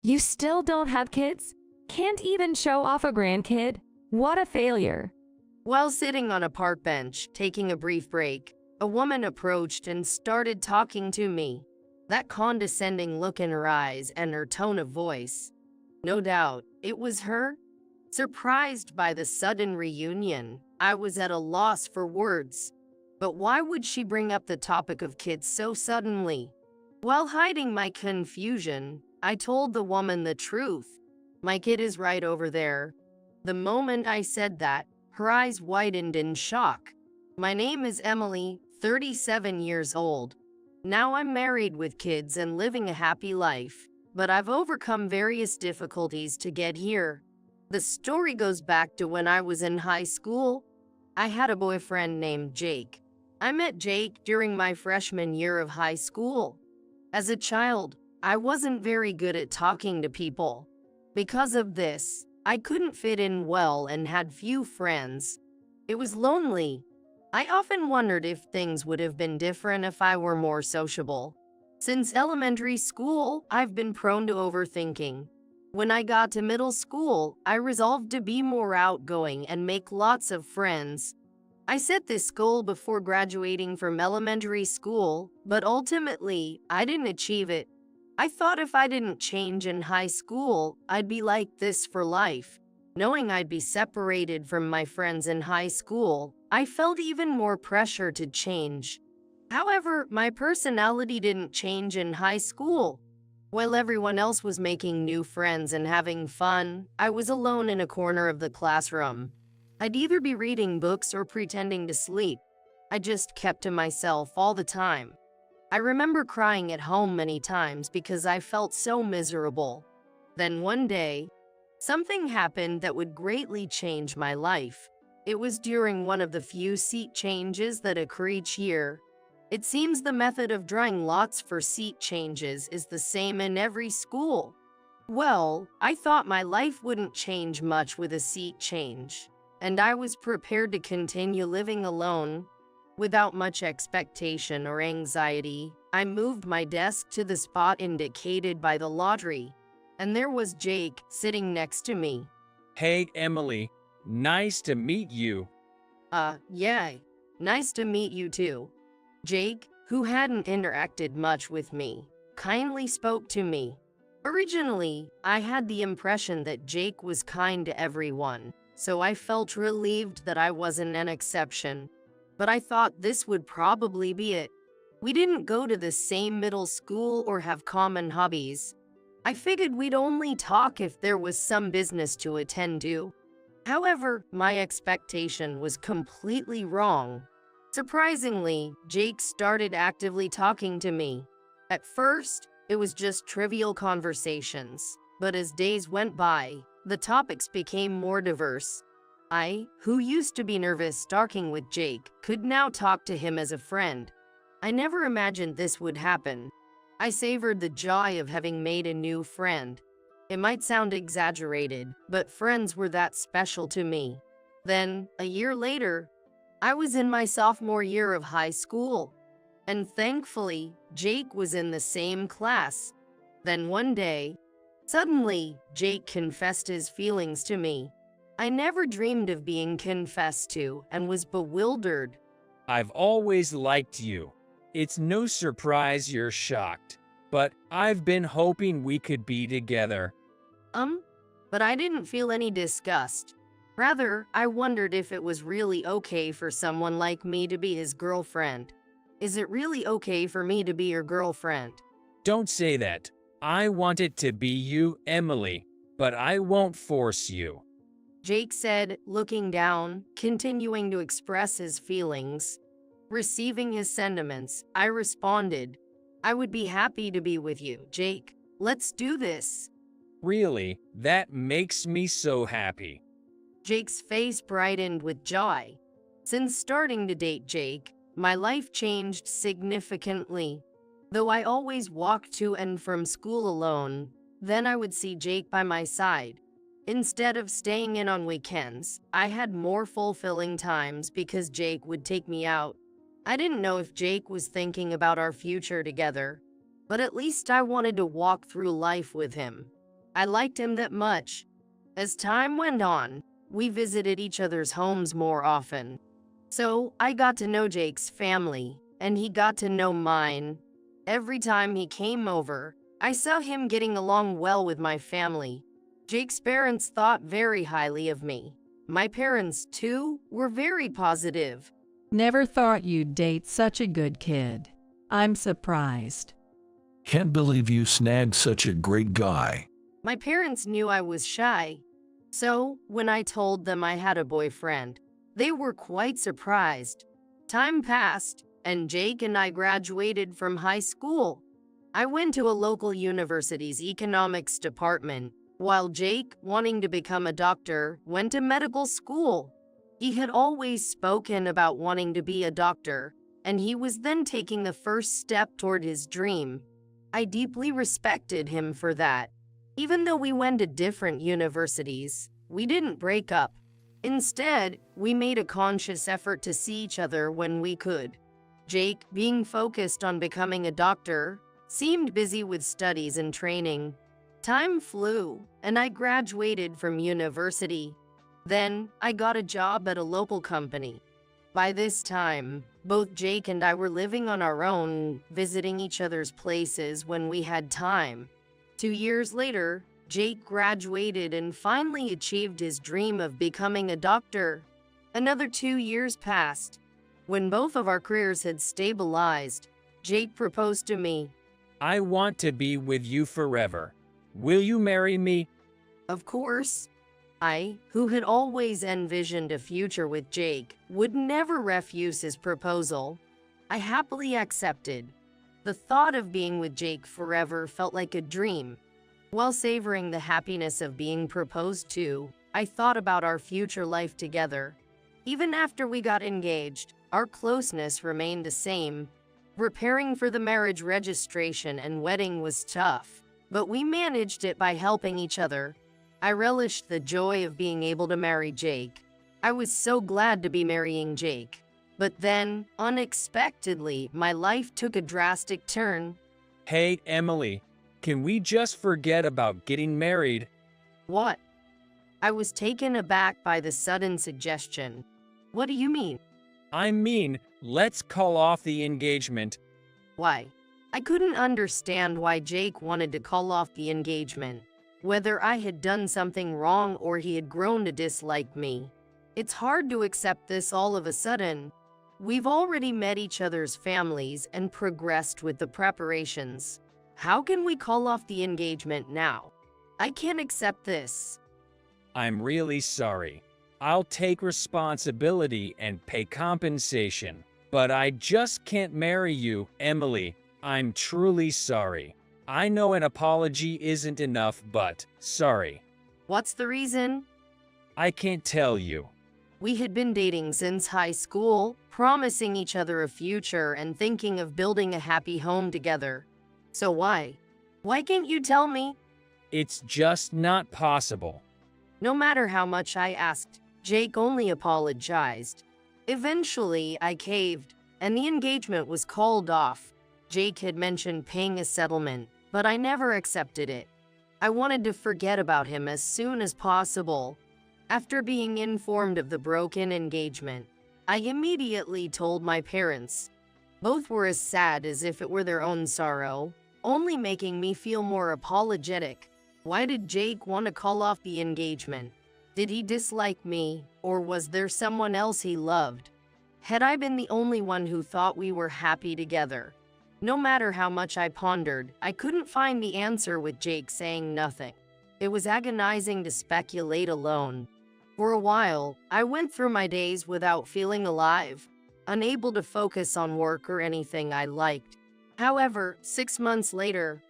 You still don't have kids? Can't even show off a grandkid? What a failure. While sitting on a park bench, taking a brief break, a woman approached and started talking to me. That condescending look in her eyes and her tone of voice. No doubt, it was her. Surprised by the sudden reunion, I was at a loss for words. But why would she bring up the topic of kids so suddenly? While hiding my confusion, I told the woman the truth. My kid is right over there. The moment I said that, her eyes widened in shock. My name is Emily, 37 years old. Now I'm married with kids and living a happy life, but I've overcome various difficulties to get here. The story goes back to when I was in high school. I had a boyfriend named Jake. I met Jake during my freshman year of high school. As a child, I wasn't very good at talking to people. Because of this, I couldn't fit in well and had few friends. It was lonely. I often wondered if things would have been different if I were more sociable. Since elementary school, I've been prone to overthinking. When I got to middle school, I resolved to be more outgoing and make lots of friends. I set this goal before graduating from elementary school, but ultimately, I didn't achieve it. I thought if I didn't change in high school, I'd be like this for life. Knowing I'd be separated from my friends in high school, I felt even more pressure to change. However, my personality didn't change in high school. While everyone else was making new friends and having fun, I was alone in a corner of the classroom. I'd either be reading books or pretending to sleep. I just kept to myself all the time. I remember crying at home many times because I felt so miserable. Then one day, something happened that would greatly change my life. It was during one of the few seat changes that occur each year. It seems the method of drawing lots for seat changes is the same in every school. Well, I thought my life wouldn't change much with a seat change, and I was prepared to continue living alone. Without much expectation or anxiety, I moved my desk to the spot indicated by the lottery, and there was Jake sitting next to me. Hey, Emily. Nice to meet you. Yeah, nice to meet you too. Jake, who hadn't interacted much with me, kindly spoke to me. Originally, I had the impression that Jake was kind to everyone, so I felt relieved that I wasn't an exception. But I thought this would probably be it. We didn't go to the same middle school or have common hobbies. I figured we'd only talk if there was some business to attend to. However, my expectation was completely wrong. Surprisingly, Jake started actively talking to me. At first, it was just trivial conversations, but as days went by, the topics became more diverse. I, who used to be nervous talking with Jake, could now talk to him as a friend. I never imagined this would happen. I savored the joy of having made a new friend. It might sound exaggerated, but friends were that special to me. Then, a year later, I was in my sophomore year of high school, and thankfully, Jake was in the same class. Then one day, suddenly, Jake confessed his feelings to me. I never dreamed of being confessed to and was bewildered. I've always liked you. It's no surprise you're shocked, but I've been hoping we could be together. But I didn't feel any disgust. Rather, I wondered if it was really okay for someone like me to be his girlfriend. Is it really okay for me to be your girlfriend? Don't say that. I want it to be you, Emily, but I won't force you. Jake said, looking down, continuing to express his feelings. Receiving his sentiments, I responded, I would be happy to be with you, Jake. Let's do this. Really, that makes me so happy. Jake's face brightened with joy. Since starting to date Jake, my life changed significantly. Though I always walked to and from school alone, then I would see Jake by my side. Instead of staying in on weekends, I had more fulfilling times because Jake would take me out. I didn't know if Jake was thinking about our future together, but at least I wanted to walk through life with him. I liked him that much. As time went on, we visited each other's homes more often. So I got to know Jake's family, and he got to know mine. Every time he came over, I saw him getting along well with my family. Jake's parents thought very highly of me. My parents, too, were very positive. Never thought you'd date such a good kid. I'm surprised. Can't believe you snagged such a great guy. My parents knew I was shy. So, when I told them I had a boyfriend, they were quite surprised. Time passed, and Jake and I graduated from high school. I went to a local university's economics department, while Jake, wanting to become a doctor, went to medical school. He had always spoken about wanting to be a doctor, and he was then taking the first step toward his dream. I deeply respected him for that. Even though we went to different universities, we didn't break up. Instead, we made a conscious effort to see each other when we could. Jake, being focused on becoming a doctor, seemed busy with studies and training. Time flew, and I graduated from university. Then, I got a job at a local company. By this time, both Jake and I were living on our own, visiting each other's places when we had time. 2 years later, Jake graduated and finally achieved his dream of becoming a doctor. Another 2 years passed. When both of our careers had stabilized, Jake proposed to me. I want to be with you forever. Will you marry me? Of course. I, who had always envisioned a future with Jake, would never refuse his proposal. I happily accepted. The thought of being with Jake forever felt like a dream. While savoring the happiness of being proposed to, I thought about our future life together. Even after we got engaged, our closeness remained the same. Preparing for the marriage registration and wedding was tough, but we managed it by helping each other. I relished the joy of being able to marry Jake. I was so glad to be marrying Jake. But then, unexpectedly, my life took a drastic turn. Hey, Emily, can we just forget about getting married? What? I was taken aback by the sudden suggestion. What do you mean? I mean, let's call off the engagement. Why? I couldn't understand why Jake wanted to call off the engagement. Whether I had done something wrong or he had grown to dislike me. It's hard to accept this all of a sudden. We've already met each other's families and progressed with the preparations. How can we call off the engagement now? I can't accept this. I'm really sorry. I'll take responsibility and pay compensation. But I just can't marry you, Emily. I'm truly sorry. I know an apology isn't enough, but sorry. What's the reason? I can't tell you. We had been dating since high school, promising each other a future and thinking of building a happy home together. So why? Why can't you tell me? It's just not possible. No matter how much I asked, Jake only apologized. Eventually, I caved, and the engagement was called off. Jake had mentioned paying a settlement, but I never accepted it. I wanted to forget about him as soon as possible. After being informed of the broken engagement, I immediately told my parents. Both were as sad as if it were their own sorrow, only making me feel more apologetic. Why did Jake want to call off the engagement? Did he dislike me, or was there someone else he loved? Had I been the only one who thought we were happy together? No matter how much I pondered, I couldn't find the answer with Jake saying nothing. It was agonizing to speculate alone. For a while, I went through my days without feeling alive, unable to focus on work or anything I liked. However, 6 months later,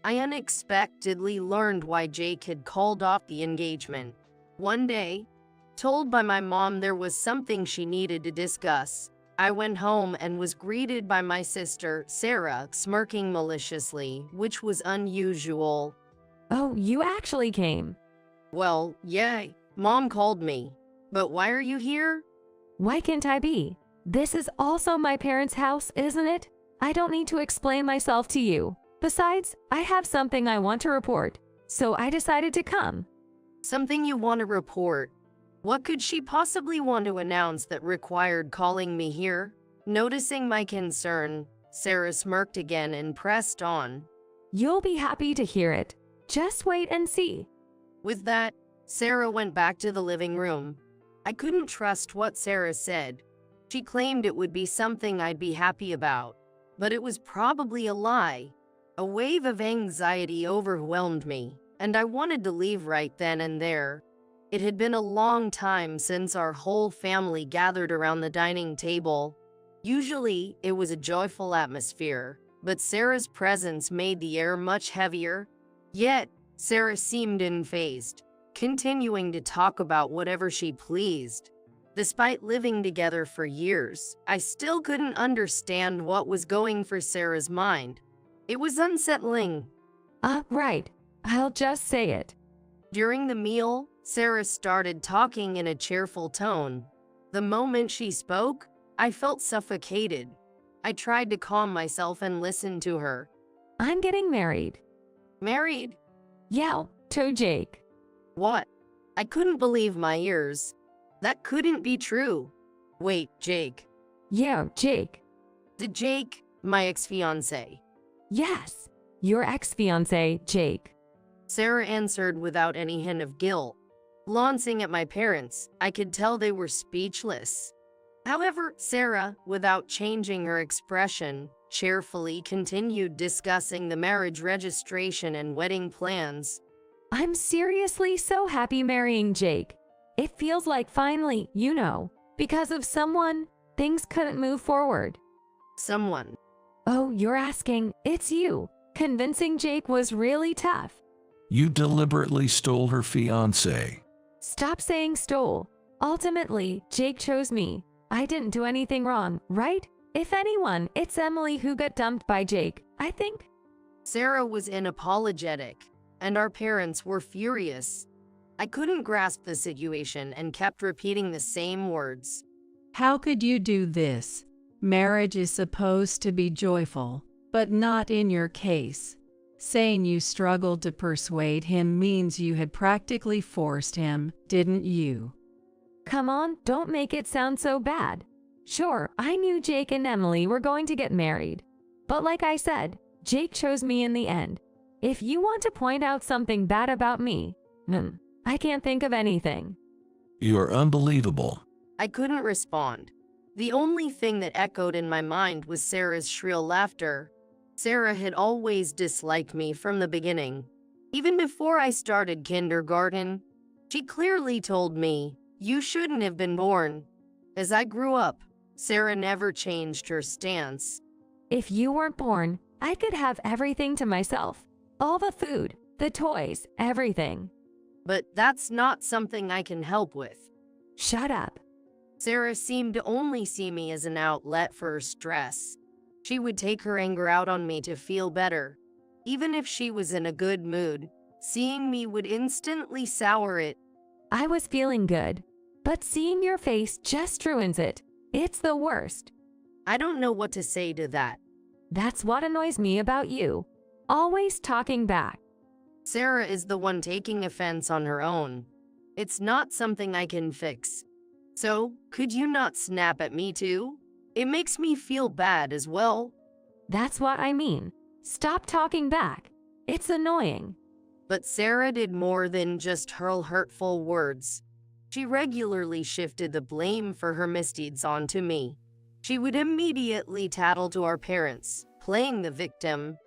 I unexpectedly learned why Jake had called off the engagement. One day, told by my mom there was something she needed to discuss, I went home and was greeted by my sister, Sarah, smirking maliciously, which was unusual. Oh, you actually came. Well, yeah, Mom called me. But why are you here? Why can't I be? This is also my parents' house, isn't it? I don't need to explain myself to you. Besides, I have something I want to report. so I decided to come. Something you want to report? What could she possibly want to announce that required calling me here? Noticing my concern, Sarah smirked again and pressed on. You'll be happy to hear it. Just wait and see. With that, Sarah went back to the living room. I couldn't trust what Sarah said. She claimed it would be something I'd be happy about, but it was probably a lie. A wave of anxiety overwhelmed me, and I wanted to leave right then and there. It had been a long time since our whole family gathered around the dining table. Usually, it was a joyful atmosphere, but Sarah's presence made the air much heavier. Yet, Sarah seemed unfazed, continuing to talk about whatever she pleased. Despite living together for years, I still couldn't understand what was going through Sarah's mind. It was unsettling. Right. I'll just say it. During the meal, Sarah started talking in a cheerful tone. The moment she spoke, I felt suffocated. I tried to calm myself and listen to her. I'm getting married. Married? Yeah, to Jake. What? I couldn't believe my ears. That couldn't be true. Wait, Jake. Yeah, Jake. Did Jake, my ex-fiancé? Yes, your ex-fiancé, Jake. Sarah answered without any hint of guilt. Glancing at my parents, I could tell they were speechless. However, Sarah, without changing her expression, cheerfully continued discussing the marriage registration and wedding plans. I'm seriously so happy marrying Jake. It feels like finally, because of someone, things couldn't move forward. Someone. Oh, you're asking, it's you. Convincing Jake was really tough. You deliberately stole her fiancé. Stop saying stole. Ultimately, Jake chose me. I didn't do anything wrong, right? If anyone, it's Emily who got dumped by Jake, I think. Sarah was unapologetic, and our parents were furious. I couldn't grasp the situation and kept repeating the same words. How could you do this? Marriage is supposed to be joyful, but not in your case. Saying you struggled to persuade him means you had practically forced him, didn't you? Come on, don't make it sound so bad. Sure, I knew Jake and Emily were going to get married. But like I said, Jake chose me in the end. If you want to point out something bad about me, I can't think of anything. You're unbelievable. I couldn't respond. The only thing that echoed in my mind was Sarah's shrill laughter. Sarah had always disliked me from the beginning. Even before I started kindergarten, she clearly told me, "You shouldn't have been born." As I grew up, Sarah never changed her stance. If you weren't born, I could have everything to myself. All the food, the toys, everything. But that's not something I can help with. Shut up. Sarah seemed to only see me as an outlet for her stress. She would take her anger out on me to feel better. Even if she was in a good mood, seeing me would instantly sour it. I was feeling good, but seeing your face just ruins it. It's the worst. I don't know what to say to that. That's what annoys me about you. Always talking back. Sarah is the one taking offense on her own. It's not something I can fix. So, could you not snap at me too? It makes me feel bad as well. That's what I mean. Stop talking back. It's annoying. But Sarah did more than just hurl hurtful words. She regularly shifted the blame for her misdeeds onto me. She would immediately tattle to our parents, playing the victim.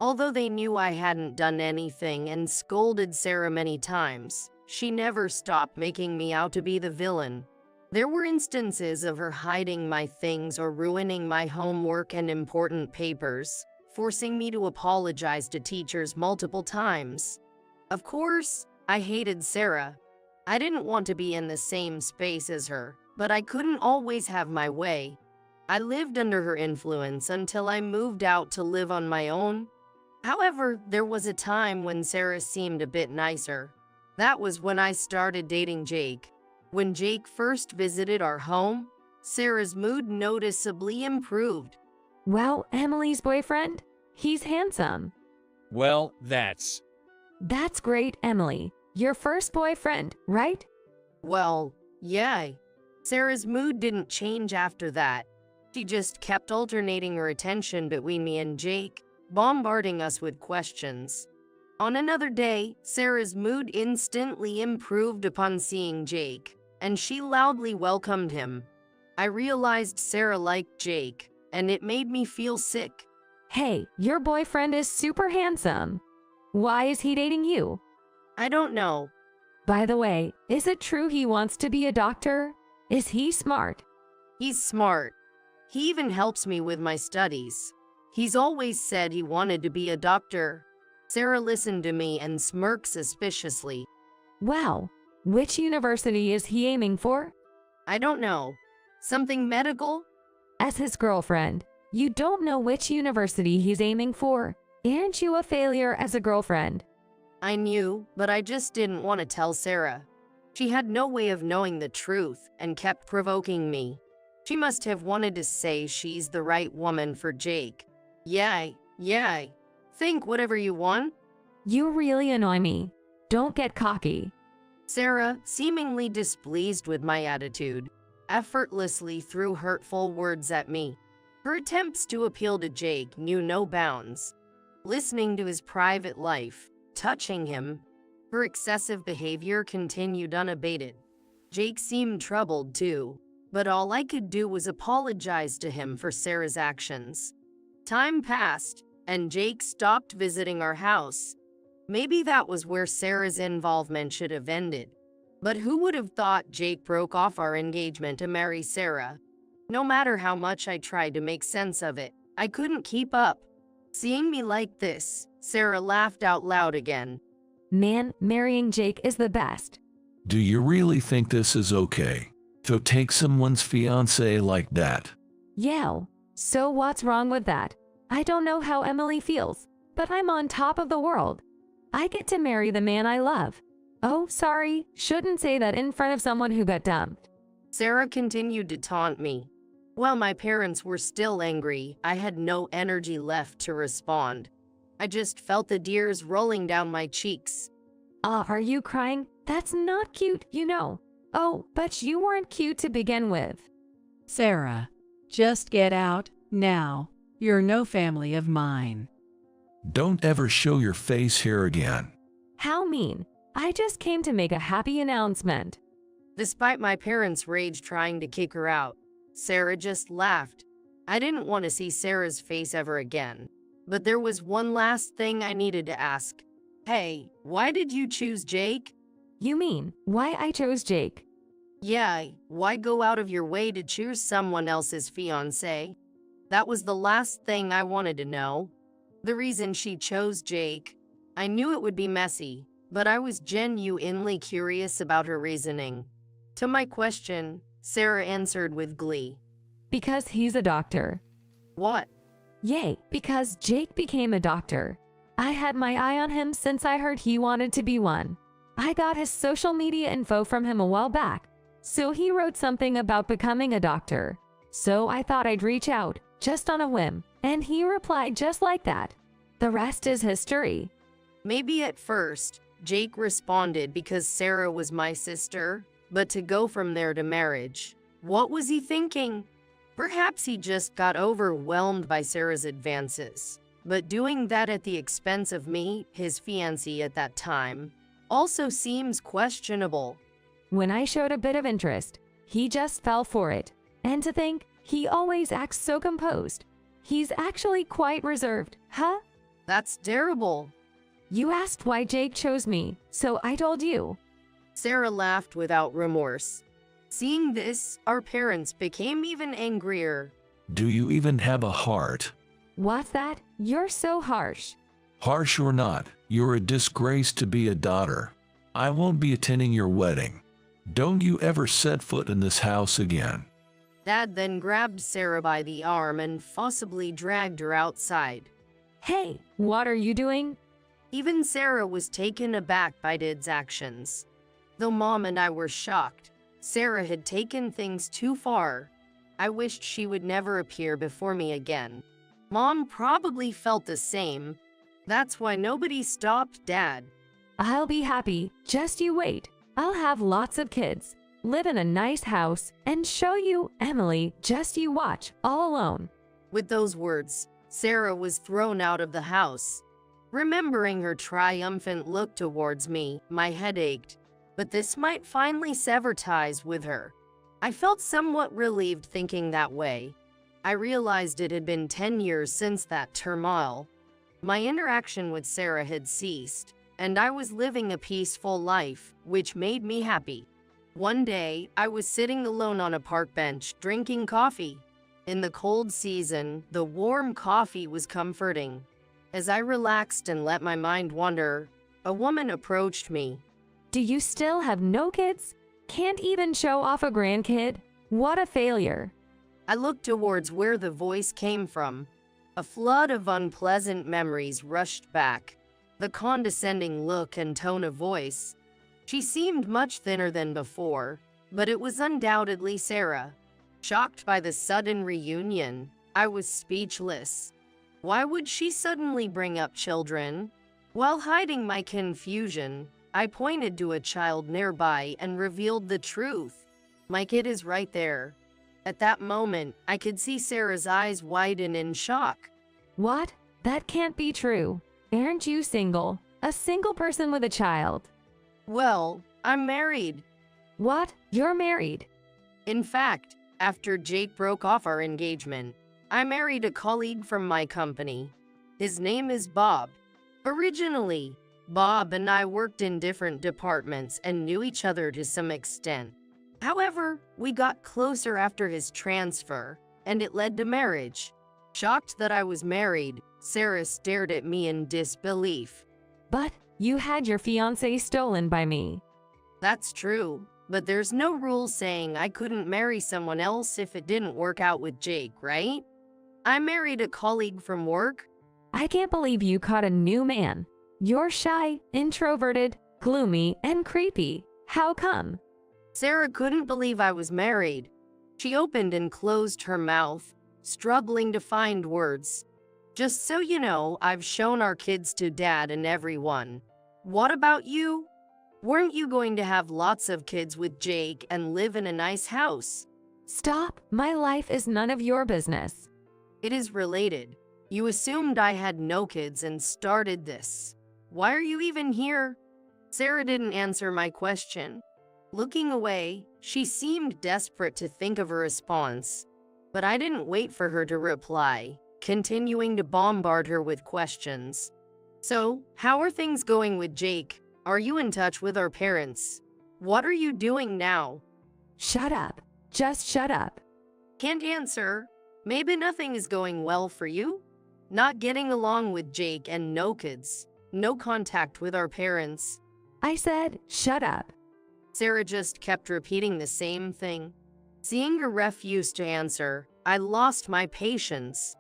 Although they knew I hadn't done anything and scolded Sarah many times, she never stopped making me out to be the villain. There were instances of her hiding my things or ruining my homework and important papers, forcing me to apologize to teachers multiple times. Of course, I hated Sarah. I didn't want to be in the same space as her, but I couldn't always have my way. I lived under her influence until I moved out to live on my own. However, there was a time when Sarah seemed a bit nicer. That was when I started dating Jake. When Jake first visited our home, Sarah's mood noticeably improved. Well, Emily's boyfriend? He's handsome. Well, that's... That's great, Emily. Your first boyfriend, right? Well, yeah. Sarah's mood didn't change after that. She just kept alternating her attention between me and Jake, bombarding us with questions. On another day, Sarah's mood instantly improved upon seeing Jake, and she loudly welcomed him. I realized Sarah liked Jake, and it made me feel sick. Hey, your boyfriend is super handsome. Why is he dating you? I don't know. By the way, is it true he wants to be a doctor? Is he smart? He's smart. He even helps me with my studies. He's always said he wanted to be a doctor. Sarah listened to me and smirked suspiciously. Wow. Which university is he aiming for? I don't know. Something medical? As his girlfriend, you don't know which university he's aiming for. Aren't you a failure as a girlfriend? I knew, but I just didn't want to tell Sarah. She had no way of knowing the truth and kept provoking me. She must have wanted to say she's the right woman for Jake. Yeah. Think whatever you want. You really annoy me. Don't get cocky. Sarah, seemingly displeased with my attitude, effortlessly threw hurtful words at me. Her attempts to appeal to Jake knew no bounds. Listening to his private life, touching him, her excessive behavior continued unabated. Jake seemed troubled too, but all I could do was apologize to him for Sarah's actions. Time passed, and Jake stopped visiting our house. Maybe that was where Sarah's involvement should have ended. But who would have thought Jake broke off our engagement to marry Sarah? No matter how much I tried to make sense of it, I couldn't keep up. Seeing me like this, Sarah laughed out loud again. Man, marrying Jake is the best. Do you really think this is okay? To take someone's fiancé like that? Yeah. So what's wrong with that? I don't know how Emily feels, but I'm on top of the world. I get to marry the man I love. Oh, sorry, shouldn't say that in front of someone who got dumped. Sarah continued to taunt me. While my parents were still angry, I had no energy left to respond. I just felt the tears rolling down my cheeks. Are you crying? That's not cute, you know. Oh, but you weren't cute to begin with. Sarah, just get out, now. You're no family of mine. Don't ever show your face here again. How mean. I just came to make a happy announcement. Despite my parents' rage trying to kick her out, Sarah just laughed. I didn't want to see Sarah's face ever again. But there was one last thing I needed to ask. Hey, why did you choose Jake? You mean, why I chose Jake? Yeah, why go out of your way to choose someone else's fiancé? That was the last thing I wanted to know. The reason she chose Jake. I knew it would be messy, but I was genuinely curious about her reasoning. To my question, Sarah answered with glee. Because he's a doctor. What? Yay, because Jake became a doctor. I had my eye on him since I heard he wanted to be one. I got his social media info from him a while back, so he wrote something about becoming a doctor. So I thought I'd reach out, just on a whim, and he replied just like that. The rest is history. Maybe at first, Jake responded because Sarah was my sister, but to go from there to marriage, what was he thinking? Perhaps he just got overwhelmed by Sarah's advances. But doing that at the expense of me, his fiancé at that time, also seems questionable. When I showed a bit of interest, he just fell for it. And to think, he always acts so composed. He's actually quite reserved, huh? That's terrible. You asked why Jake chose me, so I told you. Sarah laughed without remorse. Seeing this, our parents became even angrier. Do you even have a heart? What's that? You're so harsh. Harsh or not, you're a disgrace to be a daughter. I won't be attending your wedding. Don't you ever set foot in this house again. Dad then grabbed Sarah by the arm and forcibly dragged her outside. Hey, what are you doing? Even Sarah was taken aback by Dad's actions. Though Mom and I were shocked, Sarah had taken things too far. I wished she would never appear before me again. Mom probably felt the same. That's why nobody stopped Dad. I'll be happy. Just you wait. I'll have lots of kids, live in a nice house, and show you, Emily, just you watch, all alone. With those words, Sarah was thrown out of the house. Remembering her triumphant look towards me, my head ached, but this might finally sever ties with her. I felt somewhat relieved thinking that way. I realized it had been 10 years since that turmoil. My interaction with Sarah had ceased, and I was living a peaceful life, which made me happy. One day, I was sitting alone on a park bench, drinking coffee. In the cold season, the warm coffee was comforting. As I relaxed and let my mind wander, a woman approached me. Do you still have no kids? Can't even show off a grandkid? What a failure. I looked towards where the voice came from. A flood of unpleasant memories rushed back. The condescending look and tone of voice. She seemed much thinner than before, but it was undoubtedly Sarah. Shocked by the sudden reunion, I was speechless. Why would she suddenly bring up children? While hiding my confusion, I pointed to a child nearby and revealed the truth. My kid is right there. At that moment, I could see Sarah's eyes widen in shock. What? That can't be true. Aren't you single? A single person with a child? Well, I'm married. What? You're married? In fact, after Jake broke off our engagement, I married a colleague from my company. His name is Bob. Originally, Bob and I worked in different departments and knew each other to some extent. However, we got closer after his transfer, and it led to marriage. Shocked that I was married, Sarah stared at me in disbelief. But you had your fiancé stolen by me. That's true, but there's no rule saying I couldn't marry someone else if it didn't work out with Jake, right? I married a colleague from work. I can't believe you caught a new man. You're shy, introverted, gloomy, and creepy. How come? Sarah couldn't believe I was married. She opened and closed her mouth, struggling to find words. Just so you know, I've shown our kids to Dad and everyone. What about you? Weren't you going to have lots of kids with Jake and live in a nice house? Stop. My life is none of your business. It is related. You assumed I had no kids and started this. Why are you even here? Sarah didn't answer my question. Looking away, she seemed desperate to think of a response. But I didn't wait for her to reply, continuing to bombard her with questions. So, how are things going with Jake? Are you in touch with our parents? What are you doing now? Shut up. Just shut up. Can't answer. Maybe nothing is going well for you? Not getting along with Jake and no kids. No contact with our parents. I said, shut up. Sarah just kept repeating the same thing. Seeing her refuse to answer, I lost my patience.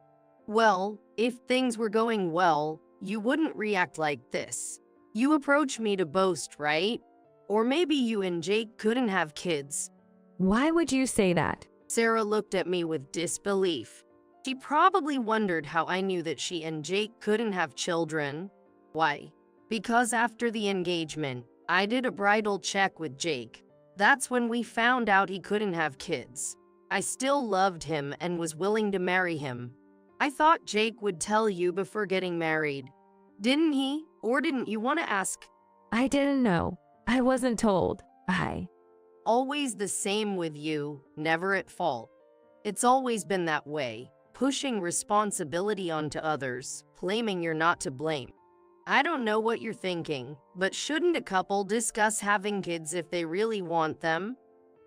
Well, if things were going well, you wouldn't react like this. You approached me to boast, right? Or maybe you and Jake couldn't have kids. Why would you say that? Sarah looked at me with disbelief. She probably wondered how I knew that she and Jake couldn't have children. Why? Because after the engagement, I did a bridal check with Jake. That's when we found out he couldn't have kids. I still loved him and was willing to marry him. I thought Jake would tell you before getting married. Didn't he? Or didn't you want to ask? I didn't know. I wasn't told. Always the same with you, never at fault. It's always been that way, pushing responsibility onto others, claiming you're not to blame. I don't know what you're thinking, but shouldn't a couple discuss having kids if they really want them?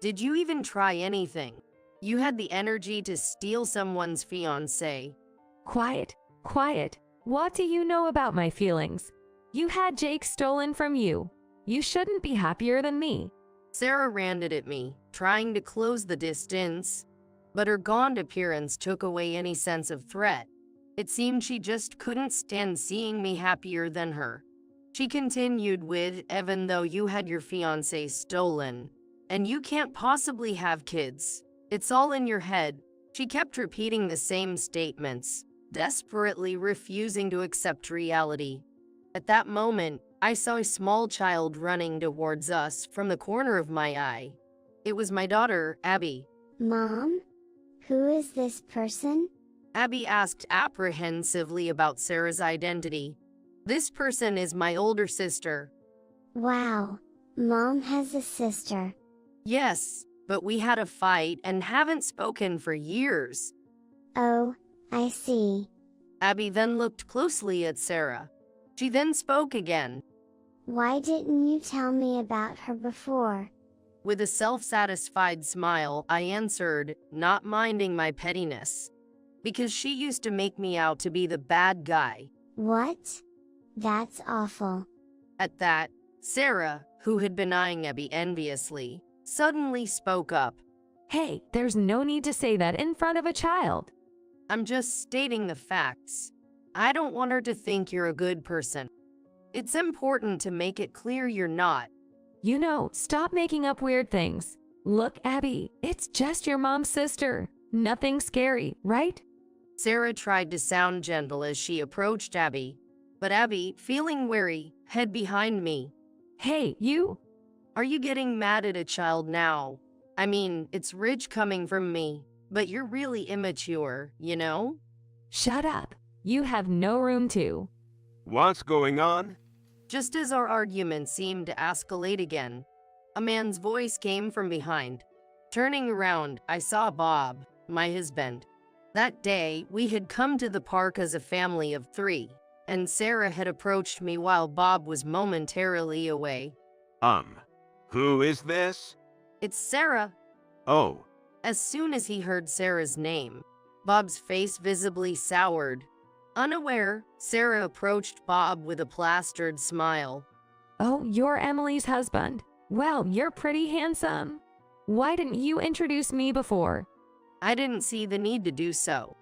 Did you even try anything? You had the energy to steal someone's fiancé. Quiet. Quiet. What do you know about my feelings? You had Jake stolen from you. You shouldn't be happier than me. Sarah ranted at me, trying to close the distance, but her gaunt appearance took away any sense of threat. It seemed she just couldn't stand seeing me happier than her. She continued with, even though you had your fiancé stolen, and you can't possibly have kids, it's all in your head. She kept repeating the same statements, desperately refusing to accept reality. At that moment, I saw a small child running towards us from the corner of my eye. It was my daughter, Abby. Mom? Who is this person? Abby asked apprehensively about Sarah's identity. This person is my older sister. Wow, Mom has a sister. Yes, but we had a fight and haven't spoken for years. Oh, I see. Abby then looked closely at Sarah. She then spoke again. Why didn't you tell me about her before? With a self-satisfied smile, I answered, not minding my pettiness. Because she used to make me out to be the bad guy. What? That's awful. At that, Sarah, who had been eyeing Abby enviously, suddenly spoke up. Hey, there's no need to say that in front of a child. I'm just stating the facts. I don't want her to think you're a good person. It's important to make it clear you're not. You know, stop making up weird things. Look, Abby, it's just your mom's sister. Nothing scary, right? Sarah tried to sound gentle as she approached Abby, but Abby, feeling wary, hid behind me. Hey, you! Are you getting mad at a child now? I mean, it's rich coming from me, but you're really immature, you know? Shut up. You have no room to. What's going on? Just as our argument seemed to escalate again, a man's voice came from behind. Turning around, I saw Bob, my husband. That day, we had come to the park as a family of 3, and Sarah had approached me while Bob was momentarily away. Who is this? It's Sarah. Oh, As soon as he heard Sarah's name, Bob's face visibly soured. Unaware, Sarah approached Bob with a plastered smile. Oh, you're Emily's husband. Well, you're pretty handsome. Why didn't you introduce me before? I didn't see the need to do so.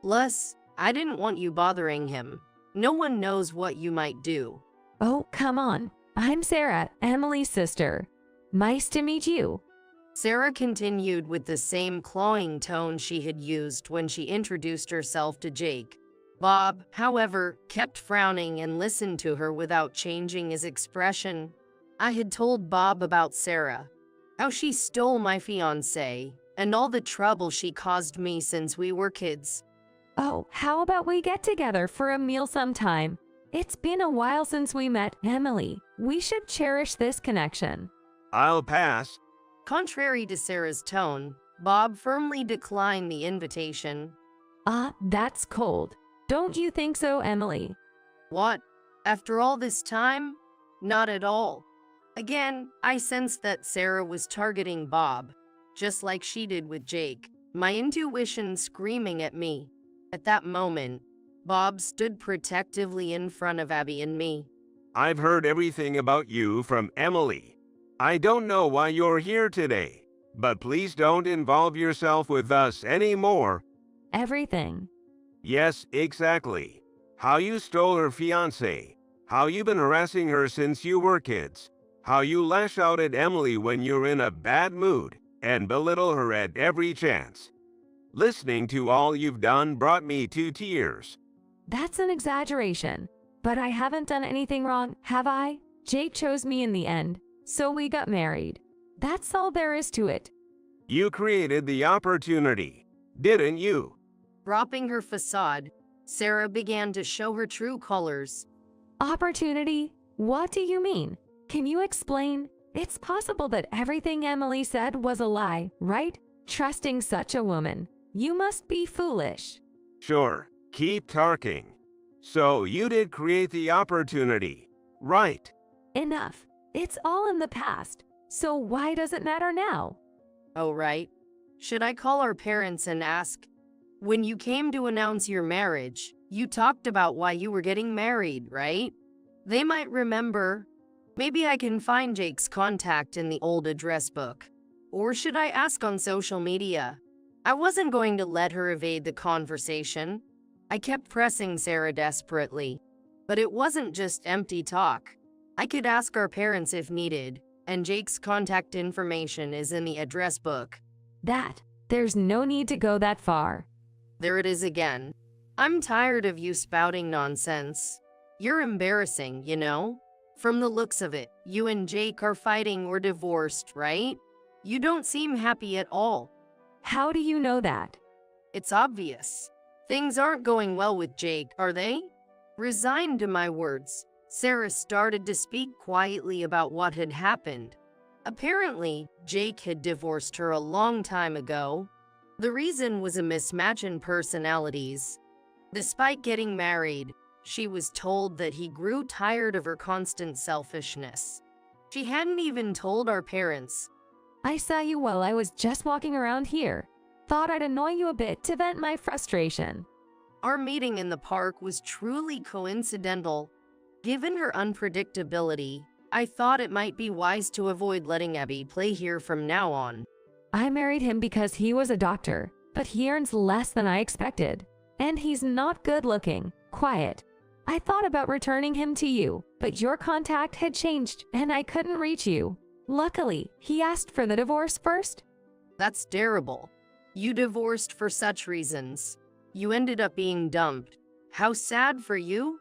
Plus, I didn't want you bothering him. No one knows what you might do. Oh, come on. I'm Sarah, Emily's sister. Nice to meet you. Sarah continued with the same clawing tone she had used when she introduced herself to Jake. Bob, however, kept frowning and listened to her without changing his expression. I had told Bob about Sarah, how she stole my fiancé, and all the trouble she caused me since we were kids. Oh, how about we get together for a meal sometime? It's been a while since we met, Emily. We should cherish this connection. I'll pass. Contrary to Sarah's tone, Bob firmly declined the invitation. That's cold. Don't you think so, Emily? What? After all this time? Not at all. Again, I sensed that Sarah was targeting Bob, just like she did with Jake, my intuition screaming at me. At that moment, Bob stood protectively in front of Abby and me. I've heard everything about you from Emily. I don't know why you're here today, but please don't involve yourself with us anymore. Everything. Yes, exactly. How you stole her fiancé. How you've been harassing her since you were kids. How you lash out at Emily when you're in a bad mood and belittle her at every chance. Listening to all you've done brought me to tears. That's an exaggeration. But I haven't done anything wrong, have I? Jake chose me in the end, so we got married. That's all there is to it. You created the opportunity, didn't you? Dropping her facade, Sarah began to show her true colors. Opportunity? What do you mean? Can you explain? It's possible that everything Emily said was a lie, right? Trusting such a woman. You must be foolish. Sure, keep talking. So you did create the opportunity, right? Enough. It's all in the past. So why does it matter now? Oh, right. Should I call our parents and ask? When you came to announce your marriage, you talked about why you were getting married, right? They might remember. Maybe I can find Jake's contact in the old address book. Or should I ask on social media? I wasn't going to let her evade the conversation. I kept pressing Sarah desperately. But it wasn't just empty talk. I could ask our parents if needed, and Jake's contact information is in the address book. There's no need to go that far. There it is again. I'm tired of you spouting nonsense. You're embarrassing, you know? From the looks of it, you and Jake are fighting or divorced, right? You don't seem happy at all. How do you know that? It's obvious. Things aren't going well with Jake, are they? Resigned to my words, Sarah started to speak quietly about what had happened. Apparently, Jake had divorced her a long time ago. The reason was a mismatch in personalities. Despite getting married, she was told that he grew tired of her constant selfishness. She hadn't even told our parents. I saw you while I was just walking around here. Thought I'd annoy you a bit to vent my frustration. Our meeting in the park was truly coincidental. Given her unpredictability, I thought it might be wise to avoid letting Abby play here from now on. I married him because he was a doctor, but he earns less than I expected. And he's not good looking, quiet. I thought about returning him to you, but your contact had changed and I couldn't reach you. Luckily, he asked for the divorce first. That's terrible. You divorced for such reasons. You ended up being dumped. How sad for you?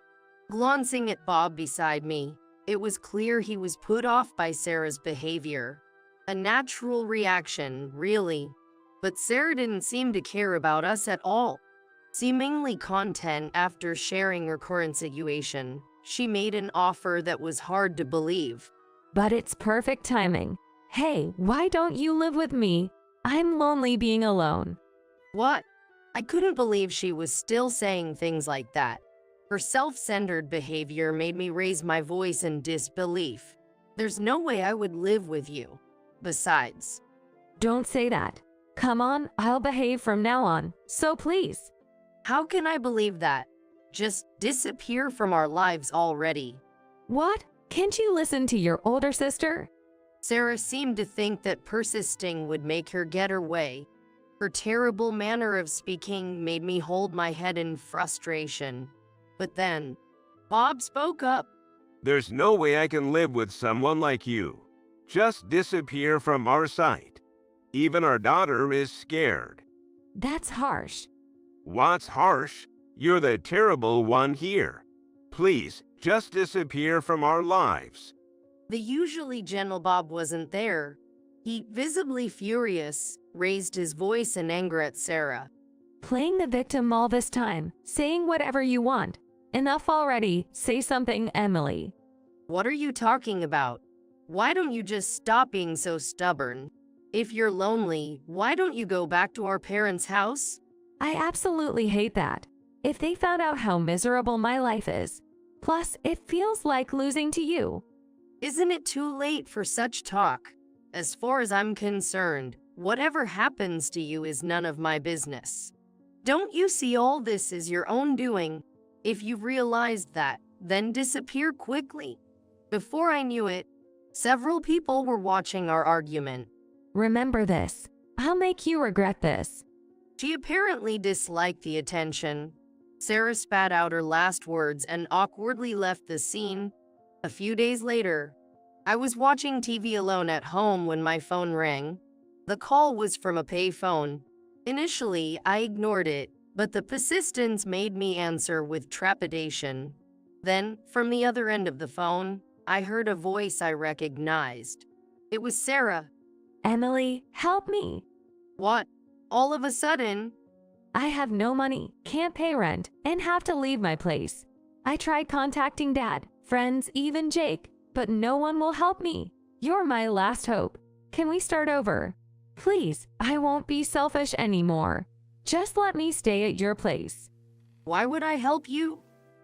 Glancing at Bob beside me, it was clear he was put off by Sarah's behavior. A natural reaction, really. But Sarah didn't seem to care about us at all. Seemingly content after sharing her current situation, she made an offer that was hard to believe. But it's perfect timing. Hey, why don't you live with me? I'm lonely being alone. What? I couldn't believe she was still saying things like that. Her self-centered behavior made me raise my voice in disbelief. There's no way I would live with you. Besides, Don't say that. Come on, I'll behave from now on, so please. how can I believe that? Just disappear from our lives already. What? Can't you listen to your older sister? Sarah seemed to think that persisting would make her get her way. Her terrible manner of speaking made me hold my head in frustration. But then, Bob spoke up. There's no way I can live with someone like you. Just disappear from our sight. Even our daughter is scared. That's harsh. What's harsh? You're the terrible one here. Please, just disappear from our lives. The usually gentle Bob wasn't there. He, visibly furious, raised his voice in anger at Sarah. Playing the victim all this time, saying whatever you want. Enough already, say something, Emily. What are you talking about? Why don't you just stop being so stubborn? If you're lonely, why don't you go back to our parents' house? I absolutely hate that. If they found out how miserable my life is. Plus, it feels like losing to you. Isn't it too late for such talk? As far as I'm concerned, whatever happens to you is none of my business. Don't you see all this is your own doing? If you've realized that, then disappear quickly. Before I knew it, several people were watching our argument. Remember this. I'll make you regret this. She apparently disliked the attention. Sarah spat out her last words and awkwardly left the scene. A few days later, I was watching TV alone at home when my phone rang. The call was from a payphone. Initially, I ignored it, but the persistence made me answer with trepidation. Then, from the other end of the phone, I heard a voice I recognized. It was Sarah. Emily, help me. What? All of a sudden? I have no money, can't pay rent, and have to leave my place. I tried contacting Dad, friends, even Jake, but no one will help me. You're my last hope. Can we start over? Please, I won't be selfish anymore. Just let me stay at your place. Why would I help you?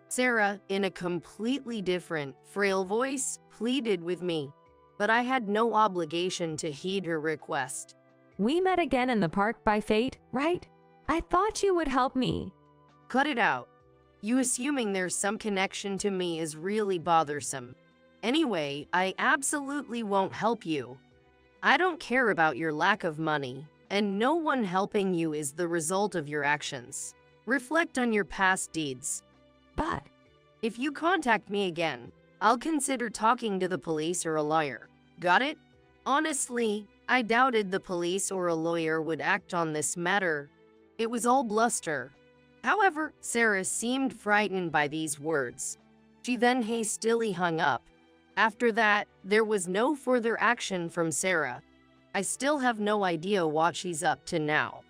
Sarah, in a completely different, frail voice, pleaded with me, but I had no obligation to heed her request. We met again in the park by fate, right? I thought you would help me. Cut it out. You assuming there's some connection to me is really bothersome. Anyway, I absolutely won't help you. I don't care about your lack of money, and no one helping you is the result of your actions. Reflect on your past deeds. But If you contact me again, I'll consider talking to the police or a lawyer. Got it? Honestly, I doubted the police or a lawyer would act on this matter. It was all bluster. However, Sarah seemed frightened by these words. She then hastily hung up. After that, there was no further action from Sarah. I still have no idea what she's up to now.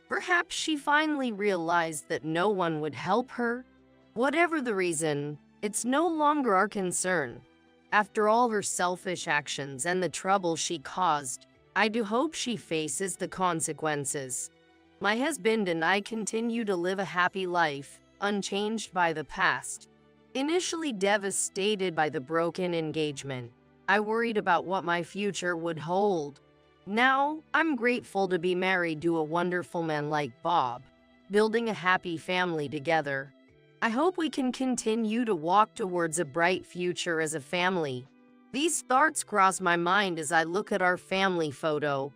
Perhaps she finally realized that no one would help her? Whatever the reason, it's no longer our concern. After all her selfish actions and the trouble she caused, I do hope she faces the consequences. My husband and I continue to live a happy life, unchanged by the past. Initially devastated by the broken engagement, I worried about what my future would hold. Now, I'm grateful to be married to a wonderful man like Bob, building a happy family together. I hope we can continue to walk towards a bright future as a family. These thoughts cross my mind as I look at our family photo,